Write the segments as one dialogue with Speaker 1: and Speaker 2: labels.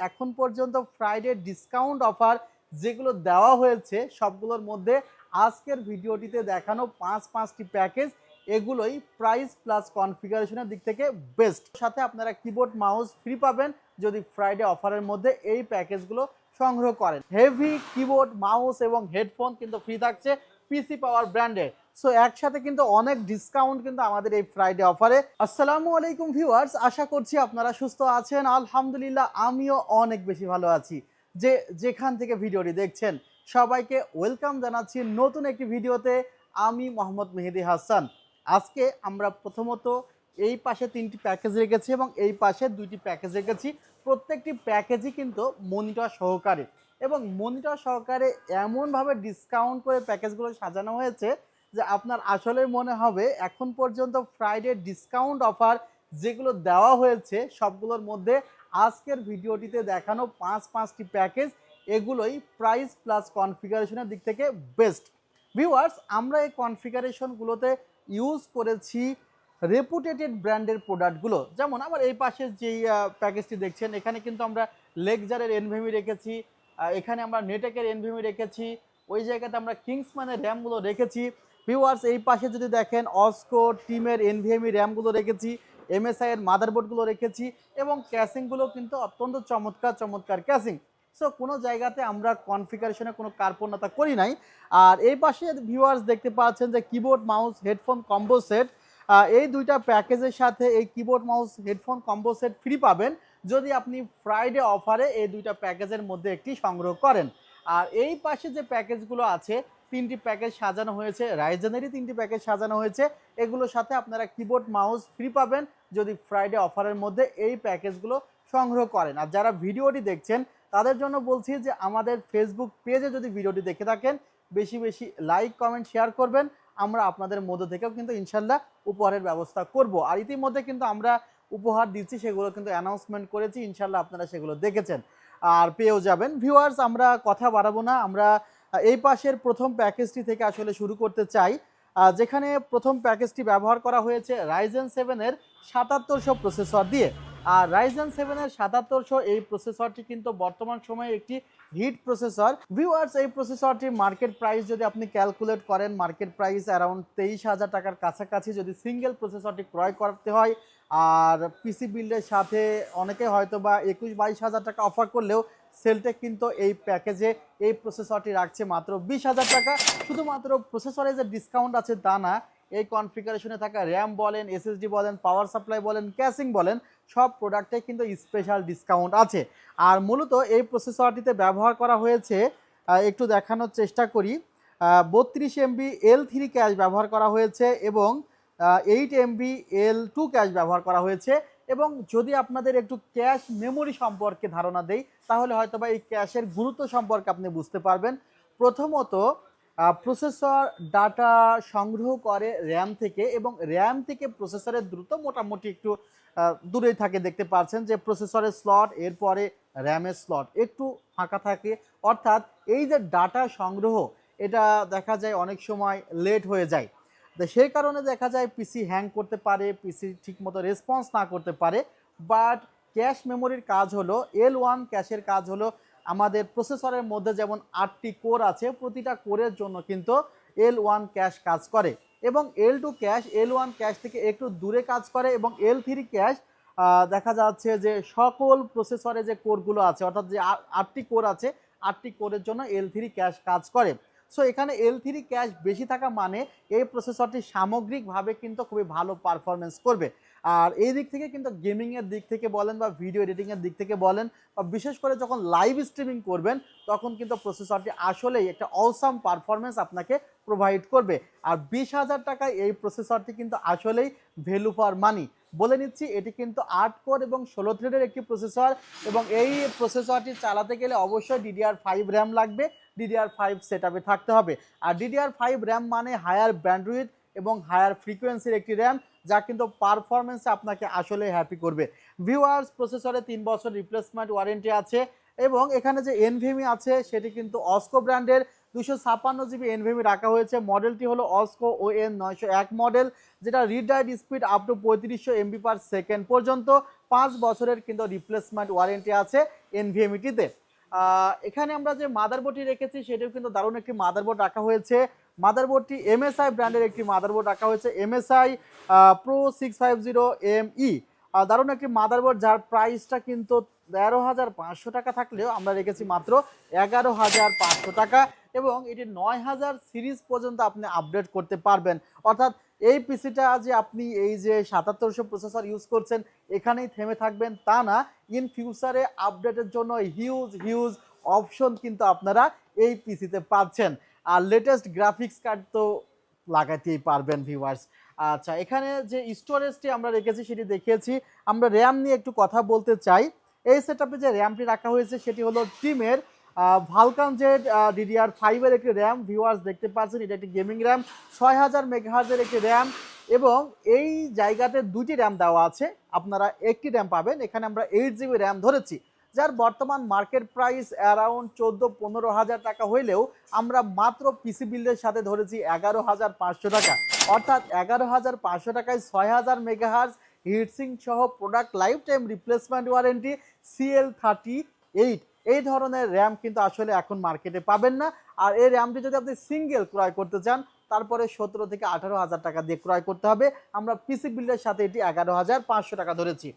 Speaker 1: এখন পর্যন্ত Friday discount offer যেগুলো দেওয়া হয়েছে সবগুলোর মধ্যে আজকের ভিডিওটিতে দেখানো পাঁচটি প্যাকেজ এগুলোই প্রাইস প্লাস কনফিগারেশনের দিক থেকে বেস্ট। সাথে আপনারা কিবোর্ড মাউস ফ্রি পাবেন যদি ফ্রাইডে অফারের মধ্যে এই প্যাকেজগুলো সংগ্রহ করেন। হেভি কিবোর্ড মাউস এবং হেডফোন কিন্তু ফ্রি থাকছে পিসি পাওয়ার ব্র্যান্ডের। সো একসাথে কিন্তু অনেক ডিসকাউন্ট কিন্তু আমাদের এই ফ্রাইডে অফারে। আসসালামু আলাইকুম ভিউয়ার্স, আশা করছি আপনারা সুস্থ আছেন। আলহামদুলিল্লাহ আমিও অনেক বেশি ভালো আছি। যেখান থেকে ভিডিওটি দেখছেন সবাইকে ওয়েলকাম জানাচ্ছি নতুন একটি ভিডিওতে। আমি মোহাম্মদ মেহেদি হাসান। আজকে আমরা প্রথমত এই পাশে 3টি প্যাকেজ রেখেছি এবং এই পাশে 2টি প্যাকেজ রেখেছি। প্রত্যেকটি প্যাকেজই কিন্তু মনিটর সহকারে এবং মনিটর সহকারে এমনভাবে ডিসকাউন্ট করে প্যাকেজগুলো সাজানো হয়েছে যে আপনার আসলে মনে হবে এখন পর্যন্ত ফ্রাইডে ডিসকাউন্ট অফার যেগুলো দেওয়া হয়েছে সবগুলোর মধ্যে আজকের ভিডিওটিতে দেখানো পাঁচটি প্যাকেজ এগুলোই প্রাইস প্লাস কনফিগারেশনের দিক থেকে বেস্ট। ভিউয়ার্স, আমরা এই কনফিগারেশনগুলোতে ইউজ করেছি রেপুটেটেড ব্র্যান্ডের প্রোডাক্টগুলো। যেমন আমার এই পাশে যেই প্যাকেজটি দেখছেন এখানে কিন্তু আমরা লেকজারের এনভিএমই রেখেছি, এখানে আমরা নেটেকের এনভিএমই রেখেছি, ওই জায়গাতে আমরা কিংসম্যানের র্যামগুলো রেখেছি। ভিউয়ার্স, এই পাশে যদি দেখেন অস্কো টিমের এনভিএমই র্যামগুলো রেখেছি, এমএসআই এর মাদারবোর্ডগুলো রেখেছি এবং ক্যাসিংগুলো কিন্তু অত্যন্ত চমৎকার ক্যাসিং। সো কোনো জায়গাতে আমরা কনফিগারেশনে কোনো কার্পণ্যতা করি নাই। আর এই পাশে ভিউয়ার্স দেখতে পাচ্ছেন যে keyboard mouse headphone combo set, এই দুইটা প্যাকেজের সাথে এই keyboard mouse headphone combo set free পাবেন যদি আপনি ফ্রাইডে অফারে এই দুইটা প্যাকেজের মধ্যে একটি সংগ্রহ করেন। আর এই পাশে যে প্যাকেজগুলো আছে 3টি প্যাকেজ সাজানো হয়েছে, রাইজেনেরই 3টি প্যাকেজ সাজানো হয়েছে। এগুলোর সাথে আপনারা কিবোর্ড মাউস ফ্রি পাবেন যদি ফ্রাইডে অফারের মধ্যে এই প্যাকেজগুলো সংগ্রহ করেন। আর যারা ভিডিওটি দেখছেন তাদের জন্য বলছি যে আমাদের ফেসবুক পেজে যদি ভিডিওটি দেখে থাকেন বেশি লাইক কমেন্ট শেয়ার করবেন। আমরা আপনাদের মধ্য থেকেও কিন্তু ইনশাল্লাহ উপহারের ব্যবস্থা করব। আর ইতিমধ্যে কিন্তু আমরা উপহার দিচ্ছি, সেগুলো কিন্তু অ্যানাউন্সমেন্ট করেছি, ইনশাল্লাহ আপনারা সেগুলো দেখেছেন আর পেয়েও যাবেন। ভিউয়ার্স, আমরা কথা বাড়াবো না, আমরা এই পাশের প্রথম প্যাকেজটি থেকে আসলে শুরু করতে চাই, যেখানে প্রথম প্যাকেজটি ব্যবহার করা হয়েছে রাইজেন 7-এর 7700 প্রসেসর দিয়ে। আর রাইজেন 7-এর 7700 এই প্রসেসরটি কিন্তু বর্তমান সময়ে একটি হিট প্রসেসর। ভিউয়ার্স, এই প্রসেসরটির মার্কেট প্রাইস যদি আপনি ক্যালকুলেট করেন মার্কেট প্রাইস অ্যারাউন্ড 23,000 টাকার কাছাকাছি যদি সিঙ্গেল প্রসেসরটি ক্রয় করতে হয়। আর পিসি বিল্ডের সাথে অনেকে হয়তো বা 21-22,000 টাকা অফার করলেও সেলটেক কিন্তু এই প্যাকেজে এই প্রসেসরটি রাখছে মাত্র 20,000 টাকা। শুধুমাত্র প্রসেসরে যে ডিসকাউন্ট আছে তা না, এই কনফিগারেশনে থাকা র্যাম বলেন, এসএসডি বলেন, পাওয়ার সাপ্লাই বলেন, ক্যাসিং বলেন, সব প্রোডাক্টে কিন্তু স্পেশাল ডিসকাউন্ট আছে। আর মূলত এই প্রসেসরটিতে ব্যবহার করা হয়েছে, একটু দেখানোর চেষ্টা করি, 32 MB L3 ক্যাশ ব্যবহার করা হয়েছে এবং 8 MB L2 ক্যাশ ব্যবহার করা হয়েছে। এবং যদি আপনাদের একটু ক্যাশ মেমোরি সম্পর্কে ধারণা দেই তাহলে হয়তো বা এই ক্যাশের গুরুত্ব সম্পর্কে আপনি বুঝতে পারবেন। প্রথমত, প্রসেসর ডাটা সংগ্রহ করে র্যাম থেকে এবং র্যাম থেকে প্রসেসরের দ্রুত মোটামুটি একটু দূরেই থাকে। দেখতে পাচ্ছেন যে প্রসেসরের স্লট এরপরে র্যামের স্লট একটু ফাঁকা থাকে, অর্থাৎ এই যে ডাটা সংগ্রহ এটা দেখা যায় অনেক সময় লেট হয়ে যায়। তো সেই কারণে দেখা যায় পিসি হ্যাং করতে পারে, পিসি ঠিকমতো রেসপন্স না করতে পারে। বাট ক্যাশ মেমোরির কাজ হলো, L1 ক্যাশের কাজ হলো আমাদের প্রসেসরের মধ্যে যেমন 8টি কোর আছে, প্রতিটা কোরের জন্য কিন্তু L1 ক্যাশ কাজ করে এবং L2 ক্যাশ L1 ক্যাশ থেকে একটু দূরে কাজ করে এবং L3 ক্যাশ দেখা যাচ্ছে যে সকল প্রসেসরে যে কোরগুলো আছে অর্থাৎ যে 8টি কোর আছে 8টি কোরের জন্য L3 ক্যাশ কাজ করে। সো এখানে L3 ক্যাশ বেশি থাকা মানে এই প্রসেসরটি সামগ্রিকভাবে কিন্তু খুবই ভালো পারফরমেন্স করবে। আর এই দিক থেকে কিন্তু গেমিংয়ের দিক থেকে বলেন বা ভিডিও এডিটিংয়ের দিক থেকে বলেন বা বিশেষ করে যখন লাইভ স্ট্রিমিং করবেন তখন কিন্তু প্রসেসরটি আসলেই একটা অসাম পারফরমেন্স আপনাকে প্রোভাইড করবে। আর 20,000 টাকায় এই প্রসেসরটি কিন্তু আসলেই ভ্যালু ফর মানি। বলে নিচ্ছি, এটি কিন্তু 8 কোর এবং 16 থ্রেডের একটি প্রসেসর এবং এই প্রসেসরটি চালাতে গেলে অবশ্যই DDR5 র্যাম লাগবে, DDR5 সেটআপে থাকতে হবে। আর DDR5 র্যাম মানে হায়ার ব্যান্ডউইথ এবং হায়ার ফ্রিকোয়েন্সির একটি র্যাম, যা কিন্তু পারফরমেন্সে আপনাকে আসলে হ্যাপি করবে। ভিউয়ার্স, প্রসেসরে 3 বছর রিপ্লেসমেন্ট ওয়ারেন্টি আছে এবং এখানে যে এনভিএমই আছে সেটি কিন্তু অস্কো ব্র্যান্ডের 256 জিবি এনভিএমই রাখা হয়েছে। মডেলটি হলো অস্কো ON 901 মডেল, যেটা read write speed up to 3500 MB/সেকেন্ড পর্যন্ত, 5 বছরের কিন্তু রিপ্লেসমেন্ট ওয়ারেন্টি আছে এনভিএমইটিতে। এখানে আমরা যে মাদারবোর্ডটি রেখেছি সেটাও কিন্তু দারুণ একটি মাদারবোর্ড রাখা হয়েছে। মাদারবোর্ডটি MSI ব্র্যান্ডের একটি মাদারবোর্ড রাখা হয়েছে, MSI Pro 650ME। দারুণ একটি মাদারবোর্ড, যার প্রাইসটা কিন্তু 13,500 টাকা থাকলেও আমরা রেখেছি মাত্র 11,500 টাকা, এবং এটি 9000 সিরিজ পর্যন্ত আপনি আপডেট করতে পারবেন। অর্থাৎ এই পিসিটা যে আপনি এই যে 7700 প্রসেসর ইউজ করছেন এখানেই থেমে থাকবেন তা না, ইন ফিউচারে আপডেটের জন্য হিউজ হিউজ অপশন কিন্তু আপনারা এই পিসিতে পাচ্ছেন। আর লেটেস্ট গ্রাফিক্স কার্ড তো লাগাতেই পারবেন ভিউয়ার্স। আচ্ছা, এখানে যে স্টোরেজটি আমরা রেখেছি সেটি দেখিয়েছি। আমরা র্যাম নিয়ে একটু কথা বলতে চাই। এই সেটআপে যে র্যামটি রাখা হয়েছে সেটি হলো টিমের ভালকান জেড DDR5 এর একটি র্যাম। ভিউয়ার্স দেখতে পাচ্ছেন এটা একটি গেমিং র্যাম, 6000 মেগাহার্জের একটি র্যাম, এবং এই জায়গাতে দুটি র্যাম দেওয়া আছে, আপনারা একটি র্যাম পাবেন। এখানে আমরা 8 জিবি র্যাম ধরেছি, যার বর্তমান মার্কেট প্রাইস অ্যারাউন্ড 14-15 হাজার টাকা হইলেও আমরা মাত্র পিসি বিল্ডের সাথে ধরেছি 11,500 টাকা। অর্থাৎ 11,500 টাকায় 6000 মেগাহার্জ হিটসিং সহ product life time replacement warranty CL38, এই ধরনের র্যাম কিন্তু আসলে এখন মার্কেটে পাবেন না। আর এই র্যামটি যদি আপনি সিঙ্গেল ক্রয় করতে চান তারপরে 17 থেকে 18 হাজার টাকা দিয়ে ক্রয় করতে হবে। আমরা পিসি বিল্ডের সাথে এটি 11,500 টাকা ধরেছি।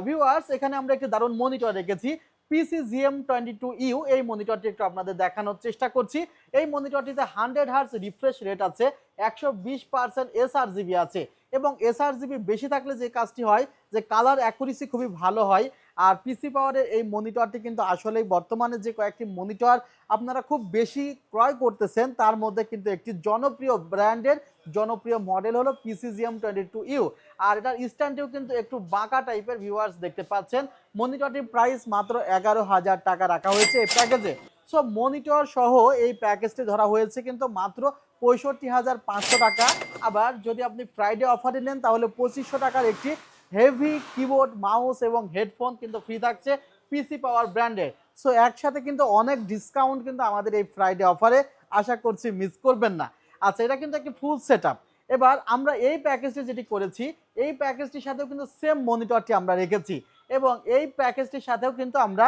Speaker 1: ভিউয়ার্স, এখানে আমরা একটি দারুণ মনিটর রেখেছি, PCGM22U। এই মনিটরটি একটু আপনাদের দেখানোর চেষ্টা করছি। এই মনিটরটিতে 100 হার্টজ রিফ্রেশ রেট আছে, 120% SRGB আছে, এবং SRGB বেশি থাকলে যে কাজটি হয় যে কালার অ্যাকুরেসি খুবই ভালো হয়। আর পিসি পাওয়ারের এই মনিটরটি কিন্তু আসলেই বর্তমানে যে কয়েকটি মনিটর আপনারা খুব বেশি ক্রয় করতেছেন তার মধ্যে কিন্তু একটি জনপ্রিয় ব্র্যান্ডের জনপ্রিয় মডেল হলো PCGM22U। আর এটার স্ট্যান্ডটিও কিন্তু একটু বাঁকা টাইপের, ভিউয়ার্স দেখতে পাচ্ছেন। মনিটরটির প্রাইস মাত্র 11,000 টাকা রাখা হয়েছে এই প্যাকেজে। সো মনিটর সহ এই প্যাকেজটি ধরা হয়েছে কিন্তু মাত্র 65,500 টাকা। আবার যদি আপনি ফ্রাইডে অফারে নেন তাহলে 2500 টাকার একটি হেভি কিবোর্ড, মাউস এবং হেডফোন কিন্তু ফ্রি থাকছে পিসি পাওয়ার ব্র্যান্ডের। সো একসাথে কিন্তু অনেক ডিসকাউন্ট কিন্তু আমাদের এই ফ্রাইডে অফারে, আশা করছি মিস করবেন না। আচ্ছা, এটা কিন্তু একটি ফুল সেটআপ। এবার আমরা এই প্যাকেজটি যেটি করেছি এই প্যাকেজটির সাথেও কিন্তু সেম মনিটরটি আমরা রেখেছি, এবং এই প্যাকেজটির সাথেও কিন্তু আমরা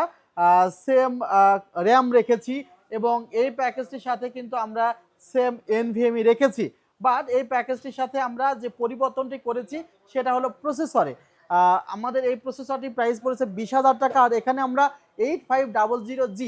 Speaker 1: সেম র্যাম রেখেছি, এবং এই প্যাকেজটির সাথে কিন্তু আমরা সেম এনভিএমই রেখেছি। বাট এই প্যাকেজটির সাথে আমরা যে পরিবর্তনটি করেছি সেটা হলো প্রসেসরে। আমাদের এই প্রসেসরটি প্রাইস পড়েছে 20,000 টাকা, আর এখানে আমরা 8500G,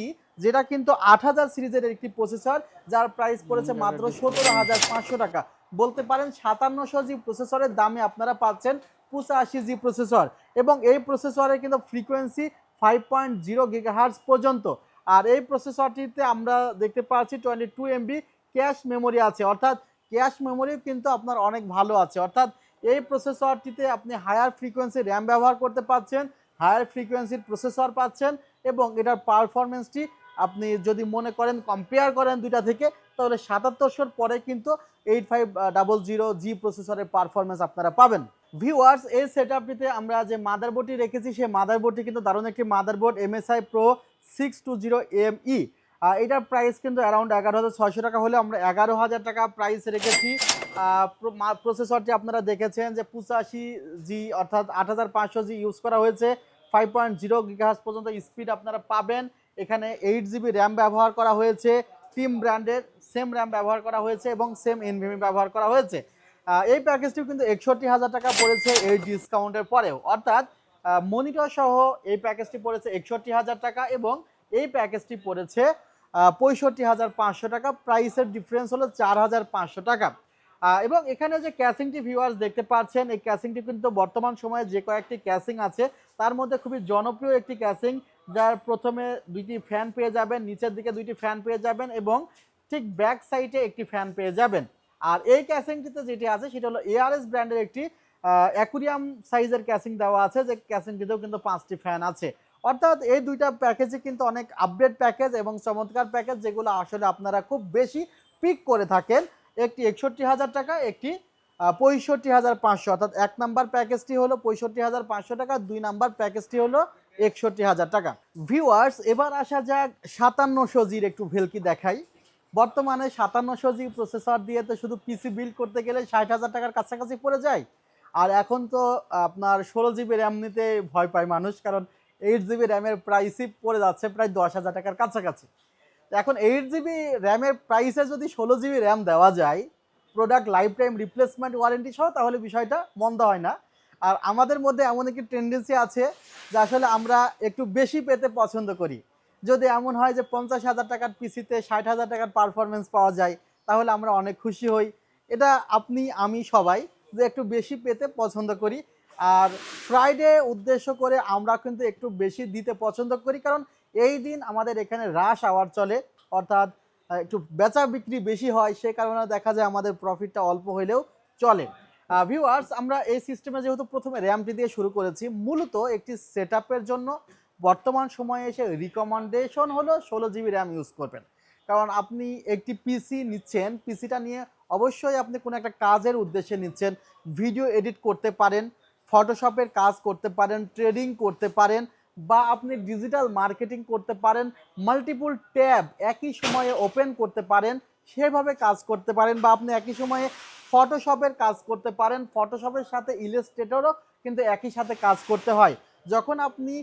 Speaker 1: যেটা কিন্তু 8000 সিরিজের একটি প্রসেসর, যার প্রাইস পড়েছে মাত্র 17,500 টাকা। বলতে পারেন 5700G প্রসেসরের দামে আপনারা পাচ্ছেন 85G প্রসেসর, এবং এই প্রসেসরে কিন্তু ফ্রিকোয়েন্সি 5.0 গিগাহার্টজ পর্যন্ত। আর এই প্রসেসরটিতে আমরা দেখতে পাচ্ছি 22 MB ক্যাশ মেমোরি আছে, অর্থাৎ ক্যাশ মেমোরিও কিন্তু আপনার অনেক ভালো আছে। অর্থাৎ এই প্রসেসরটিতে আপনি হায়ার ফ্রিকোয়েন্সি র্যাম ব্যবহার করতে পারছেন, হায়ার ফ্রিকোয়েন্সির প্রসেসর পাচ্ছেন, এবং এটার পারফরমেন্সটি আপনি যদি মনে করেন কম্পেয়ার করেন দুইটা থেকে, তাহলে 7700 পরে কিন্তু 8500G প্রসেসরের পারফরমেন্স আপনারা পাবেন। ভিউয়ার্স, এই সেটআপটিতে আমরা যে মাদারবোর্ডটি রেখেছি সেই মাদারবোর্ডটি কিন্তু দারুণ একটি মাদারবোর্ড, MSI Pro 620ME। এটার প্রাইস কিন্তু অ্যারাউন্ড 11,600 টাকা হলে আমরা 11,000 টাকা প্রাইস রেখেছি। প্রসেসরটি আপনারা দেখেছেন যে 85G অর্থাৎ 8500G ইউজ করা হয়েছে, 5.0 গিগাহার্টজ পর্যন্ত স্পিড আপনারা পাবেন। এখানে 8 GB র্যাম ব্যবহার করা হয়েছে, টিম ব্র্যান্ডের সেম র্যাম ব্যবহার করা হয়েছে, এবং সেম এনভিএমই ব্যবহার করা হয়েছে। এই প্যাকেজটিও কিন্তু 61,000 টাকা পড়েছে এই ডিসকাউন্টের পরেও। অর্থাৎ মনিটর সহ এই প্যাকেজটি পড়েছে 61,000 টাকা, এবং এই প্যাকেজটি পড়েছে 65,500 টাকা। প্রাইসের ডিফারেন্স হলো 4,500 টাকা। এবং এখানে যে ক্যাসিংটি ভিউয়ার্স দেখতে পাচ্ছেন, এই ক্যাসিংটি কিন্তু বর্তমান সময়ে যে কয়েকটি ক্যাসিং আছে তার মধ্যে খুবই জনপ্রিয় একটি ক্যাসিং, যার প্রথমে দুইটি ফ্যান পেয়ে যাবেন, নিচের দিকে দুইটি ফ্যান পেয়ে যাবেন, এবং ঠিক ব্যাক সাইডে একটি ফ্যান পেয়ে যাবেন। আর এই ক্যাসিংটিতে যেটি আছে সেটা হলো ARS ব্র্যান্ডের একটি অ্যাকুরিয়াম সাইজের ক্যাসিং দেওয়া আছে, যে ক্যাসিংটিতেও কিন্তু 5টি ফ্যান আছে। অর্থাৎ এই দুইটা প্যাকেজে কিন্তু অনেক আপডেট প্যাকেজ এবং চমৎকার প্যাকেজ, যেগুলো আসলে আপনারা খুব বেশি পিক করে থাকেন। একটি 61,000 টাকা, একটি 65,500, অর্থাৎ 1 নাম্বার প্যাকেজটি হলো 65,500 টাকা, 2 নাম্বার প্যাকেজটি হলো 61,000 টাকা। ভিউয়ার্স, এবার আসা যাক 5700Gর একটু ভেলকি দেখাই। বর্তমানে 5700 জি প্রসেসর দিয়ে তো শুধু পিসি বিল্ড করতে গেলে 60,000 টাকার কাছাকাছি পড়ে যায়। আর এখন তো আপনার 16 জিবি র্যাম নিতে ভয় পায় মানুষ, কারণ 8 জিবি র্যামের প্রাইসই পড়ে যাচ্ছে প্রায় 10,000 টাকার কাছাকাছি। এখন 8 জিবি র্যামের প্রাইসে যদি 16 জিবি র্যাম দেওয়া যায় product life time replacement warranty সহ, তাহলে বিষয়টা মন্দ হয় না। আর আমাদের মধ্যে এমন একটি টেন্ডেন্সি আছে যে আসলে আমরা একটু বেশি পেতে পছন্দ করি। যদি এমন হয় যে 50,000 টাকার পিসিতে 60,000 টাকার পারফরমেন্স পাওয়া যায়, তাহলে আমরা অনেক খুশি হই। এটা আপনি আমি সবাই যে একটু বেশি পেতে পছন্দ করি। আর ফ্রাইডে উদ্দেশ্য করে আমরা কিন্তু একটু বেশি দিতে পছন্দ করি, কারণ এই দিন আমাদের এখানে রাশ আওয়ার চলে, অর্থাৎ একটু বেচা বিক্রি বেশি হয়, সে কারণে দেখা যায় আমাদের প্রফিটটা অল্প হইলেও চলে। ভিউয়ার্স, আমরা এই সিস্টেমে যেহেতু প্রথমে র্যামটি দিয়ে শুরু করেছি, মূলত একটি সেটআপের জন্য বর্তমান সময়ে এসে রিকমেন্ডেশন হলো 16 জিবি র্যাম ইউজ করবেন। কারণ আপনি একটি পিসি নিচ্ছেন, পিসিটা নিয়ে অবশ্যই আপনি কোনো একটা কাজের উদ্দেশ্যে নিচ্ছেন। ভিডিও এডিট করতে পারেন, ফটোশপের কাজ করতে পারেন, ট্রেডিং করতে পারেন, বা আপনি ডিজিটাল মার্কেটিং করতে পারেন, মাল্টিপল ট্যাব একই সময়ে ওপেন করতে পারেন, সেভাবে কাজ করতে পারেন। বা আপনি একই সময়ে ফটোশপের কাজ করতে পারেন, ফটোশপের সাথে ইলাস্ট্রেটরও কিন্তু একই সাথে কাজ করতে হয়। যখন আপনি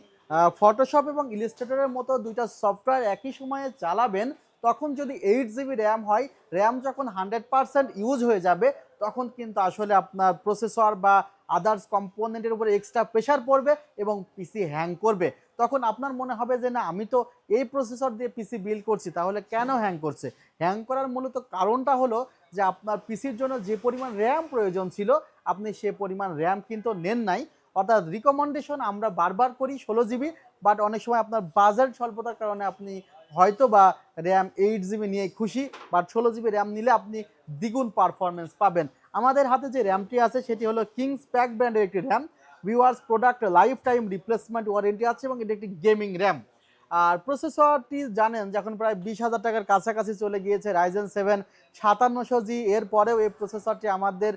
Speaker 1: ফটোশপ এবং ইলাস্ট্রেটরের মতো দুইটা সফটওয়্যার একই সময়ে চালাবেন, তখন যদি 8 জিবি র্যাম হয়, র্যাম যখন 100% ইউজ হয়ে যাবে, তখন কিন্তু আসলে আপনার প্রসেসর বা আদার্স কম্পোনেন্টের উপরে এক্সট্রা প্রেশার পড়বে এবং পিসি হ্যাং করবে। তখন আপনার মনে হবে যে না, আমি তো এই প্রসেসর দিয়ে পিসি বিল্ড করছি, তাহলে কেন হ্যাং করছে? হ্যাং করার মূলত কারণটা হলো যে আপনার পিসির জন্য যে পরিমাণ র্যাম প্রয়োজন ছিল, আপনি সে পরিমাণ র্যাম কিন্তু নেন নাই। অর্থাৎ রিকমেন্ডেশন আমরা বারবার করি 16 জিবি, বাট অনেক সময় আপনার বাজেট স্বল্পতার কারণে আপনি হয়তো বা র্যাম 8 জিবি নিয়ে খুশি, বাট 16 জিবি র্যাম নিলে আপনি দ্বিগুণ পারফরমেন্স পাবেন। আমাদের হাতে যে র্যামটি আছে সেটি হলো কিংস প্যাক ব্র্যান্ডের একটি RAM. Viewers, product life time replacement warranty আছে এবং এটি একটি গেমিং র্যাম। আর প্রসেসরটি জানেন যে এখন প্রায় 20,000 টাকার কাছাকাছি চলে গিয়েছে, রাইজেন 7 5700G। এরপরেও এই প্রসেসরটি আমাদের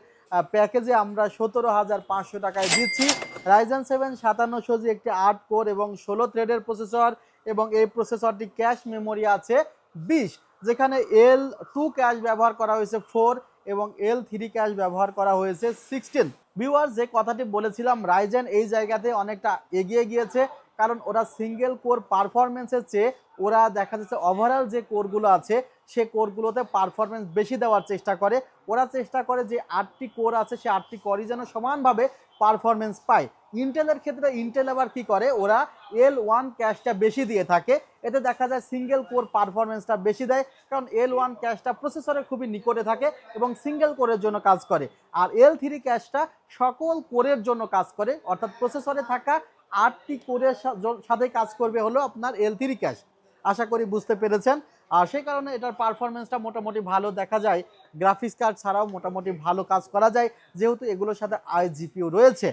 Speaker 1: প্যাকেজে আমরা 17,500 টাকায় দিচ্ছি। রাইজেন 7 5700G একটি 8 কোর এবং 16 থ্রেডের প্রসেসর, এবং এই প্রসেসরটি ক্যাশ মেমোরি আছে 20, যেখানে L2 ক্যাশ ব্যবহার করা হয়েছে 4 এবং L3 ক্যাশ ব্যবহার করা হয়েছে 16। ভিউয়ার্স, যে কথাটি বলেছিলাম, রাইজেন এই জায়গাতে অনেকটা এগিয়ে গিয়েছে, কারণ ওরা সিঙ্গেল কোর পারফরমেন্সের চেয়ে ওরা দেখা যাচ্ছে ওভারঅল যে কোরগুলো আছে সে কোরগুলোতে পারফরমেন্স বেশি দেওয়ার চেষ্টা করে। ওরা চেষ্টা করে যে 8টি কোর আছে সে 8টি কোরই যেন সমানভাবে পারফরমেন্স পায়। ইন্টেলের ক্ষেত্রে ইন্টেল আবার কী করে, ওরা L1 ক্যাশটা বেশি দিয়ে থাকে, এতে দেখা যায় সিঙ্গেল কোর পারফরমেন্সটা বেশি দেয়, কারণ L1 ক্যাশটা প্রসেসরে খুবই নিকটে থাকে এবং সিঙ্গেল কোরের জন্য কাজ করে। আর L3 ক্যাশটা সকল কোরের জন্য কাজ করে, অর্থাৎ প্রসেসরে থাকা 8টি কোরের সাথে কাজ করবে হলো আপনার L3 ক্যাশ। আশা করি বুঝতে পেরেছেন। আর সেই কারণে এটার পারফরমেন্সটা মোটামুটি ভালো দেখা যায়। গ্রাফিক্স কার্ড ছাড়াও মোটামুটি ভালো কাজ করা যায়, যেহেতু এগুলোর সাথে iGPU রয়েছে।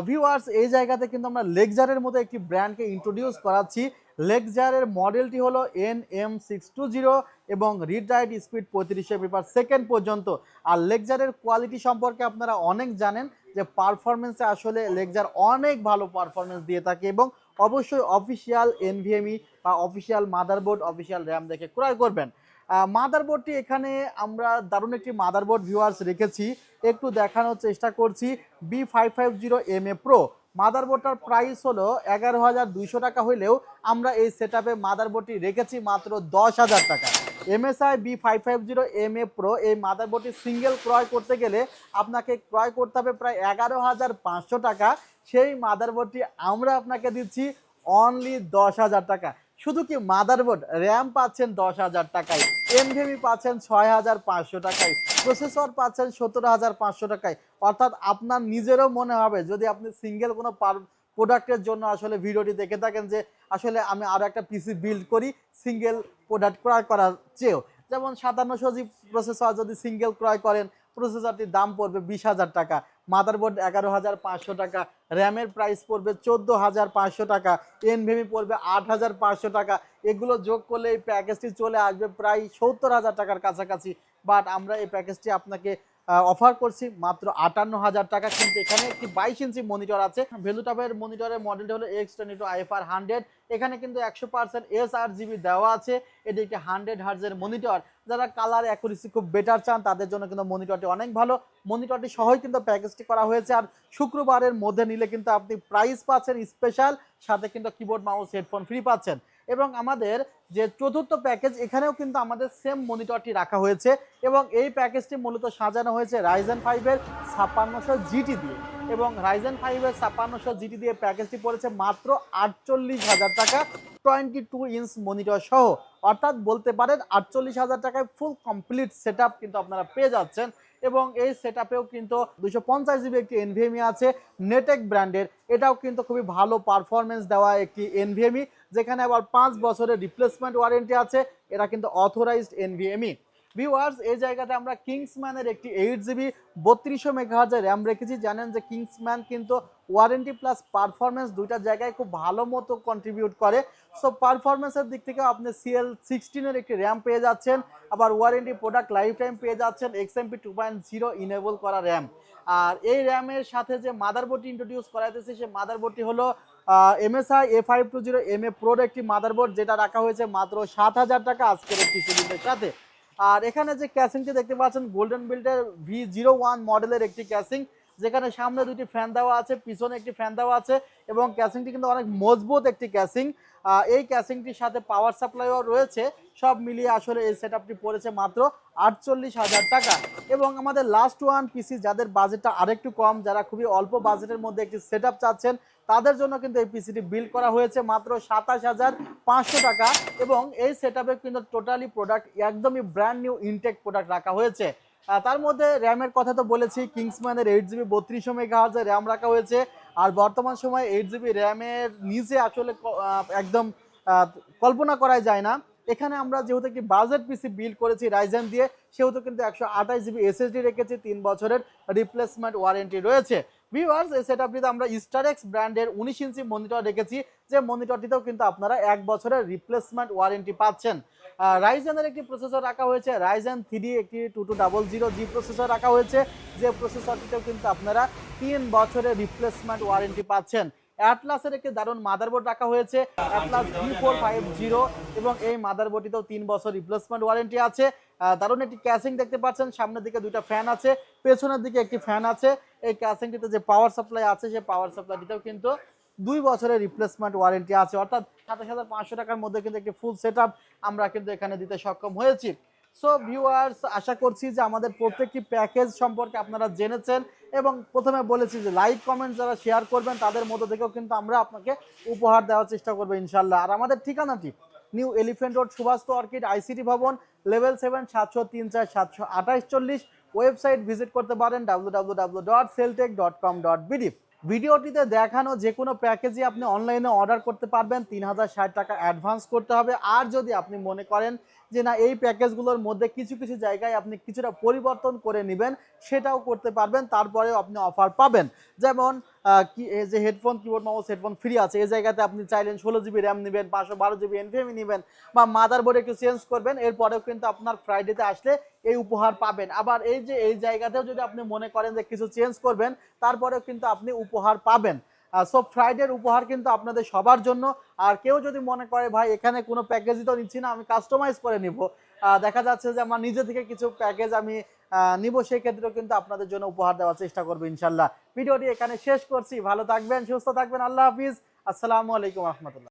Speaker 1: ভিউয়ার্স, এই জায়গাতে কিন্তু আমরা লেক্সারের মতো একটি ব্র্যান্ডকে ইন্ট্রোডিউস করাচ্ছি। লেক্সারের মডেলটি হলো NM620 এবং রিড রাইট স্পিড 35 MB/s পর্যন্ত। আর লেক্সারের কোয়ালিটি সম্পর্কে আপনারা অনেক জানেন যে পারফরমেন্সে আসলে লেক্সার অনেক ভালো পারফরমেন্স দিয়ে থাকে, এবং অবশ্যই অফিসিয়াল NVMe বা অফিসিয়াল মাদারবোর্ড, অফিসিয়াল র্যাম দেখে ক্রয় করবেন। মাদারবোর্ডটি এখানে আমরা দারুণ একটি মাদারবোর্ড ভিউয়ার্স রেখেছি, একটু দেখানোর চেষ্টা করছি। B550MA Pro মাদারবোর্ডটার প্রাইস হলো 11,200 টাকা হলেও আমরা এই সেটআপে মাদারবোর্ডটি রেখেছি মাত্র 10,000 টাকা। MSI B550MA Pro এই মাদারবোর্ডটি সিঙ্গেল ক্রয় করতে গেলে আপনাকে ক্রয় করতে হবে প্রায় 11,500 টাকা। সেই মাদারবোর্ডটি আমরা আপনাকে দিচ্ছি অনলি 10,000 টাকা। শুধু কি মাদারবোর্ড, র্যাম পাচ্ছেন 10,000 টাকায়, NVMe পাচ্ছেন 6,500 টাকায়, প্রসেসর পাচ্ছেন 17,500 টাকায়। অর্থাৎ আপনার নিজেরও মনে হবে, যদি আপনি সিঙ্গেল কোনো প্রোডাক্টের জন্য আসলে ভিডিওটি দেখে থাকেন, যে আসলে আমি আরও একটা পিসি বিল্ড করি সিঙ্গেল প্রোডাক্ট ক্রয় করার চেয়েও। যেমন 5700G প্রসেসর যদি সিঙ্গেল ক্রয় করেন, প্রসেসরটির দাম পড়বে 20,000 টাকা, মাদারবোর্ড 11,500 টাকা, র্যামের প্রাইস পড়বে 14,500 টাকা, NVMe পড়বে 8,500 টাকা। এগুলো যোগ করলে এই প্যাকেজটি চলে আসবে প্রায় 70,000 টাকার কাছাকাছি। বাট আমরা এই প্যাকেজটি আপনাকে অফার করছি মাত্র 58,000 টাকা। কিন্তু এখানে একটি 22 ইঞ্চি মনিটর আছে। ভ্যালুটপের মনিটরের মডেলটা হলো X22 IFR 100। এখানে কিন্তু 100% sRGB দেওয়া আছে। এটি একটি 100 হার্জের মনিটর। যারা কালার অ্যাকুরেসি খুব বেটার চান তাদের জন্য কিন্তু মনিটরটি অনেক ভালো। মনিটরটি সহই কিন্তু প্যাকেজটি করা হয়েছে। আর শুক্রবারের মধ্যে নিলে কিন্তু আপনি প্রাইস পাচ্ছেন স্পেশাল, সাথে কিন্তু কিবোর্ড মাউস হেডফোন ফ্রি পাচ্ছেন। এবং আমাদের যে চতুর্থ প্যাকেজ, এখানেও কিন্তু আমাদের সেম মনিটরটি রাখা হয়েছে এবং এই প্যাকেজটি মূলত সাজানো হয়েছে Ryzen 5 এর 5600 GT দিয়ে। এবং Ryzen 5 এর 5600 GT দিয়ে প্যাকেজটি পড়েছে মাত্র 48,000 টাকা 22 ইঞ্চ মনিটর সহ। অর্থাৎ বলতে পারেন 48,000 টাকায় ফুল কমপ্লিট সেটআপ কিন্তু আপনারা পেয়ে যাচ্ছেন। এবং এই সেটআপেও কিন্তু 250 জিবি একটি এনভিএমই আছে নেটেক ব্র্যান্ডের। এটাও কিন্তু খুবই ভালো পারফরমেন্স দেওয়া একটি এনভিএমই, যেখানে আবার 5 বছরের রিপ্লেসমেন্ট ওয়ারেন্টি আছে। এটা কিন্তু অথরাইজড এনভিএমই। ভিউয়ার্স, এই জায়গাতে আমরা কিংসম্যানের একটি 8 জিবি 3200 মেগাহার্জের র্যাম রেখেছি। জানেন যে কিংসম্যান কিন্তু ওয়ারেন্টি প্লাস পারফরমেন্স দুইটা জায়গায় খুব ভালো মতো কন্ট্রিবিউট করে। সো পারফরমেন্সের দিক থেকে আপনি CL16 এর একটি র্যাম পেয়ে যাচ্ছেন, আবার ওয়ারেন্টি প্রোডাক্ট লাইফ টাইম পেয়ে যাচ্ছেন XMP 2.0 ইনেবল করা র্যাম। আর এই র্যামের সাথে যে মাদারবোর্ডটি ইন্ট্রোডিউস করাইতেছি, সেই মাদারবোর্ডটি হলো MSI A520MA প্রোর একটি মাদারবোর্ড, যেটা রাখা হয়েছে মাত্র 7,000 টাকা আজকের একটি সিরিজের সাথে। আর এখানে যে ক্যাসিংটি দেখতে পাচ্ছেন গোল্ডেন বিল্ডের V01 মডেলের একটি ক্যাসিং, যেখানে সামনে দুটি ফ্যান দেওয়া আছে, পিছনে একটি ফ্যান দেওয়া আছে এবং ক্যাসিংটি কিন্তু অনেক মজবুত একটি ক্যাসিং। এই ক্যাসিংটির সাথে পাওয়ার সাপ্লাইও রয়েছে। সব মিলিয়ে আসলে এই সেটআপটি পড়েছে মাত্র 48,000 টাকা। এবং আমাদের লাস্ট ওয়ান পিসি, যাদের বাজেটটা আরেকটু কম, যারা খুবই অল্প বাজেটের মধ্যে একটি সেটআপ চাচ্ছেন, তাদের জন্য কিন্তু এই পিসিটি বিল্ড করা হয়েছে মাত্র 27,500 টাকা। এবং এই সেটআপে কিন্তু টোটালি প্রোডাক্ট একদমই ব্র্যান্ড নিউ ইনটেক প্রোডাক্ট রাখা হয়েছে। তার মধ্যে র্যামের কথা তো বলেছি, কিংসম্যানের 8 জিবি 3200 মেগাহার্জের র্যাম রাখা হয়েছে। আর বর্তমান সময়ে 8 জিবি র্যামের নিচে আসলে একদম কল্পনা করাই যায় না। এখানে আমরা যেহেতু একটি বাজেট পিসি বিল্ড করেছি রাইজেন দিয়ে, সেহেতু কিন্তু 128 জিবি SSD রেখেছি, 3 বছরের রিপ্লেসমেন্ট ওয়ারেন্টি রয়েছে। ভিউয়ার্স, এই সেটআপটিতে আমরা স্টারেক্স ব্র্যান্ডের 19 ইঞ্চি মনিটর রেখেছি, যে মনিটরটিতেও কিন্তু আপনারা 1 বছরের রিপ্লেসমেন্ট ওয়ারেন্টি পাচ্ছেন। রাইজেনের একটি প্রসেসর রাখা হয়েছে, Ryzen 3 একটি 2200G প্রসেসর রাখা হয়েছে, যে প্রসেসরটিতেও কিন্তু আপনারা 3 বছরের রিপ্লেসমেন্ট ওয়ারেন্টি পাচ্ছেন। অ্যাটলাসের একটি দারুণ মাদারবোর্ড রাখা হয়েছে, অ্যাটলাস B450, এবং এই মাদারবোর্ডটিতেও 3 বছর রিপ্লেসমেন্ট ওয়ারেন্টি আছে। দারুণ একটি ক্যাসিং দেখতে পাচ্ছেন, সামনের দিকে দুইটা ফ্যান আছে, পেছনের দিকে একটি ফ্যান আছে। এই ক্যাসিংটিতে যে পাওয়ার সাপ্লাই আছে, সেই পাওয়ার সাপ্লাইটিতেও কিন্তু 2 বছরের রিপ্লেসমেন্ট ওয়ারেন্টি আছে। অর্থাৎ 27,500 টাকার মধ্যে কিন্তু একটি ফুল সেটআপ আমরা কিন্তু এখানে দিতে সক্ষম হয়েছি। সো ভিউয়ার্স, আশা করছি যে আমাদের প্রত্যেকটি প্যাকেজ সম্পর্কে আপনারা জেনেছেন। এবং প্রথমে বলেছি যে লাইক কমেন্ট যারা শেয়ার করবেন, তাদের মধ্যে থেকেও কিন্তু আমরা আপনাকে উপহার দেওয়ার চেষ্টা করবো ইনশাল্লাহ। আর আমাদের ঠিকানাটি New Elephant Road, Subhash Orchid, ICT ভবন, লেভেল 7, 703-4 728-40। ওয়েবসাইট ভিজিট করতে পারেন www.celltech.com.bd। ভিডিওটিতে দেখানো যে কোনো প্যাকেজই আপনি অনলাইনে অর্ডার করতে পারবেন, 3,060 টাকা অ্যাডভান্স করতে হবে। আর যদি আপনি মনে করেন যে না, এই প্যাকেজগুলোর মধ্যে কিছু কিছু জায়গায় আপনি কিছুটা পরিবর্তন করে নেবেন, সেটাও করতে পারবেন, তারপরেও আপনি অফার পাবেন। যেমন এই যে headphone, keyboard mouse headphone free আছে, এই জায়গাতে আপনি চাইলেন 16 জিবি র্যাম নেবেন, 512 জিবি এনভিএমই নেবেন, বা মাদারবোর্ড একটু চেঞ্জ করবেন, এরপরেও কিন্তু আপনার ফ্রাইডেতে আসলে এই উপহার পাবেন। আবার এই যে এই জায়গাতেও যদি আপনি মনে করেন যে কিছু চেঞ্জ করবেন, তারপরেও কিন্তু আপনি উপহার পাবেন। সো ফ্রাইডের উপহার কিন্তু আপনাদের সবার জন্য। আর কেউ যদি মনে করে ভাই এখানে কোনো প্যাকেজই তো নিচ্ছি না, আমি কাস্টমাইজ করে নিব, দেখা যাচ্ছে যে আমার নিজে থেকে কিছু প্যাকেজ আমি নিব, সেই ক্ষেত্রেও কিন্তু আপনাদের জন্য উপহার দেওয়ার চেষ্টা করবো ইনশাল্লাহ। ভিডিওটি এখানে শেষ করছি। ভালো থাকবেন, সুস্থ থাকবেন, আল্লাহ হাফিজ, আসসালামু আলাইকুম রহমতুল্লাহ।